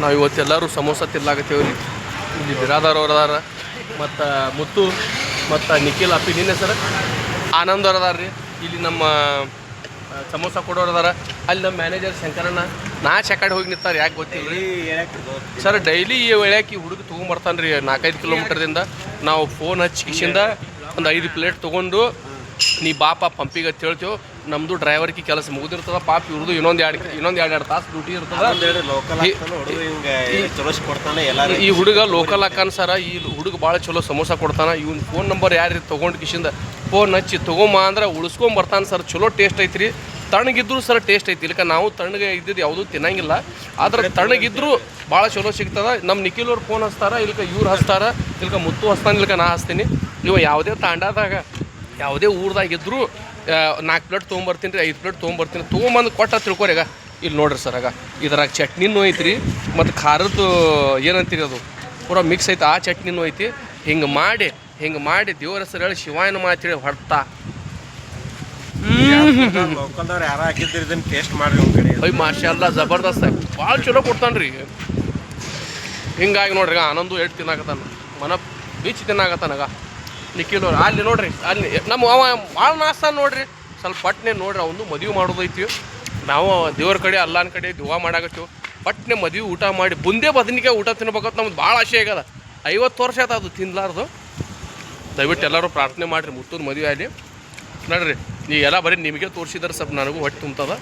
ನಾವು ಇವತ್ತೆಲ್ಲರೂ ಸಮೋಸ ತಿನ್ಲಾಕತ್ತೇವೆ ರೀ. ಇಲ್ಲಿ ಬಿರಾದಾರ್ ಅವ್ರು ಅದಾರ, ಮತ್ತು ಮುತ್ತು ಮತ್ತು ನಿಖಿಲ್ ಅಪ್ಪಿ ನಿನ್ನೆ ಸರ್ ಆನಂದ್ ಅವ್ರು ಅದಾರ ರೀ. ಇಲ್ಲಿ ನಮ್ಮ ಸಮೋಸ ಕೊಡೋರು ಅದಾರ. ಅಲ್ಲಿ ನಮ್ಮ ಮ್ಯಾನೇಜರ್ ಶಂಕರಣ್ಣ ಕಡೆ ಹೋಗಿ ನಿಂತಾರೆ, ಯಾಕೆ ಗೊತ್ತಿಲ್ಲ ರೀ ಸರ್. ಡೈಲಿ ಈ ವೇಳ್ಯಾಕಿ ಹುಡುಗ ತೊಗೊಂಬರ್ತಾನೆ ರೀ 4-5 ಕಿಲೋಮೀಟರ್ದಿಂದ. ನಾವು ಫೋನ್ ಹಚ್ಚಿ ಕಿಶಿಂದ ಒಂದು 5 ಪ್ಲೇಟ್ ತೊಗೊಂಡು ನೀ ಬಾಪ ಪಂಪಿಗೆ ಅಂತ ಹೇಳ್ತೇವೆ. ನಮ್ಮದು ಡ್ರೈವರ್ಗೆ ಕೆಲಸ ಮುಗಿದಿರ್ತದ, ಪಾಪ ಇವ್ರದ್ದು ಇನ್ನೊಂದು ಎರಡು ತಾಸು ಡ್ಯೂಟಿ ಇರ್ತದ. ಈ ಹುಡುಗ ಲೋಕಲ್ ಹಾಕಾನ ಸರ. ಈ ಹುಡುಗ ಭಾಳ ಚಲೋ ಸಮೋಸ ಕೊಡ್ತಾನೆ. ಇವ್ನ ಫೋನ್ ನಂಬರ್ ಯಾರು ತೊಗೊಂಡು ಕಿಶಿಂದ ಫೋನ್ ಹಚ್ಚಿ ತೊಗೊಂಬ ಅಂದ್ರೆ ಉಳಿಸ್ಕೊಂಬರ್ತಾನೆ ಸರ್. ಚಲೋ ಟೇಸ್ಟ್ ಐತ್ರಿ. ತಣ್ಣಗಿದ್ರು ಸರ್ ಟೇಸ್ಟ್ ಐತಿ. ಇಲ್ಕ ನಾವು ತಣ್ಣಗೆ ಇದ್ದಿದ್ದು ಯಾವುದೂ ತಿನ್ನಂಗಿಲ್ಲ, ಆದ್ರೆ ತಣ್ಣಗಿದ್ರು ಭಾಳ ಚಲೋ ಸಿಗ್ತದ. ನಮ್ಮ ನಿಖಿಲ್ ಅವ್ರು ಫೋನ್ ಹಚ್ತಾರ, ಇಲ್ಕ ಇವ್ರು ಹಚ್ತಾರ, ಇಲ್ಕ ಮುತ್ತು ಹಚ್ತಾನೆ, ಇಲ್ಕ ನಾ ಹಚ್ತೀನಿ. ಇವ ಯಾವುದೇ ತಾಂಡಾದಾಗ ಯಾವುದೇ ಊರ್ದಾಗಿದ್ರು 4 ಪ್ಲೇಟ್ ತೊಗೊಂಬರ್ತೀನಿ ರೀ, 5 ಪ್ಲೇಟ್ ತೊಗೊಂಬರ್ತೀನಿ. ತೊಗೊಂಬಂದು ಕೊಟ್ಟ ತಿಳ್ಕೊರಿ. ಈಗ ಇಲ್ಲಿ ನೋಡ್ರಿ ಸರ್, ಆಗ ಇದ್ರಾಗ ಚಟ್ನಿನೂ ಐತ್ರಿ ಮತ್ತು ಖಾರದ್ದು ಏನಂತೀರಿ ಅದು ಪೂರಾ ಮಿಕ್ಸ್ ಐತೆ. ಆ ಚಟ್ನಿನೂ ಐತಿ. ಹಿಂಗೆ ಮಾಡಿ ದೇವ್ರ ಹೆಸರು ಹೇಳಿ ಶಿವಾಯನ ಮಾತೇಳಿ ಹೊಡ್ತಾ ಯಾರು ಹಾಕಿದ್ರಿ ಇದನ್ನ ಟೇಸ್ಟ್ ಮಾಡ್ರಿ ಒಂದು ಕಡೆ. ಅಯ್ಯ ಮಾಷಾಲ್ಲ ಜಬರ್ದಸ್ತ್ ಆಗಿ ಭಾಳ ಚಲೋ ಕೊಡ್ತಾನೆ ರೀ. ಹಿಂಗಾಗಿ ನೋಡ್ರಿ ಆನಂದು ಎಟ್ಟು ತಿನ್ನಾಕತ್ತಾನ, ಮನ ಬೀಚ್ ತಿನ್ನಾಕತ್ತಾನಾಗ ನಿಖಿಲ್ ಅವ್ರು. ಅಲ್ಲಿ ನೋಡ್ರಿ, ಅಲ್ಲಿ ನಮ್ಮ ಅವ ಭಾಳ ನಾಸ್ತ ನೋಡ್ರಿ. ಸ್ವಲ್ಪ ಪಟ್ನೆ ನೋಡ್ರಿ, ಅವನು ಮದುವೆ ಮಾಡೋದೈತಿ. ನಾವು ದೇವ್ರ ಕಡೆ ಅಲ್ಲಾನ ಕಡೆ ದಿವಾ ಮಾಡಾಕತ್ತೀವಿ. ಪಟ್ನೆ ಮದುವೆ ಊಟ ಮಾಡಿ ಬುಂದೇ ಬದನಿಕಾಯಿ ಊಟ ತಿನ್ಬೇಕಂತ ನಮ್ದು ಭಾಳ ಆಸೆ ಆಗ್ಯದ. 50 ವರ್ಷ ಆಯ್ತು ಅದು ತಿನ್ಲಾರ್ದು. ದಯವಿಟ್ಟು ಎಲ್ಲರೂ ಪ್ರಾರ್ಥನೆ ಮಾಡಿರಿ ಮುತ್ತೂರು ಮದುವೆ ಆಗಲಿ. ನೋಡ್ರಿ, ನೀವು ಎಲ್ಲ ಬರೀ ನಿಮಗೆ ತೋರಿಸಿದ್ರೆ ಸ್ವಲ್ಪ ನನಗೂ ಹೊಟ್ಟೆ ತುಂಬ್ತದ.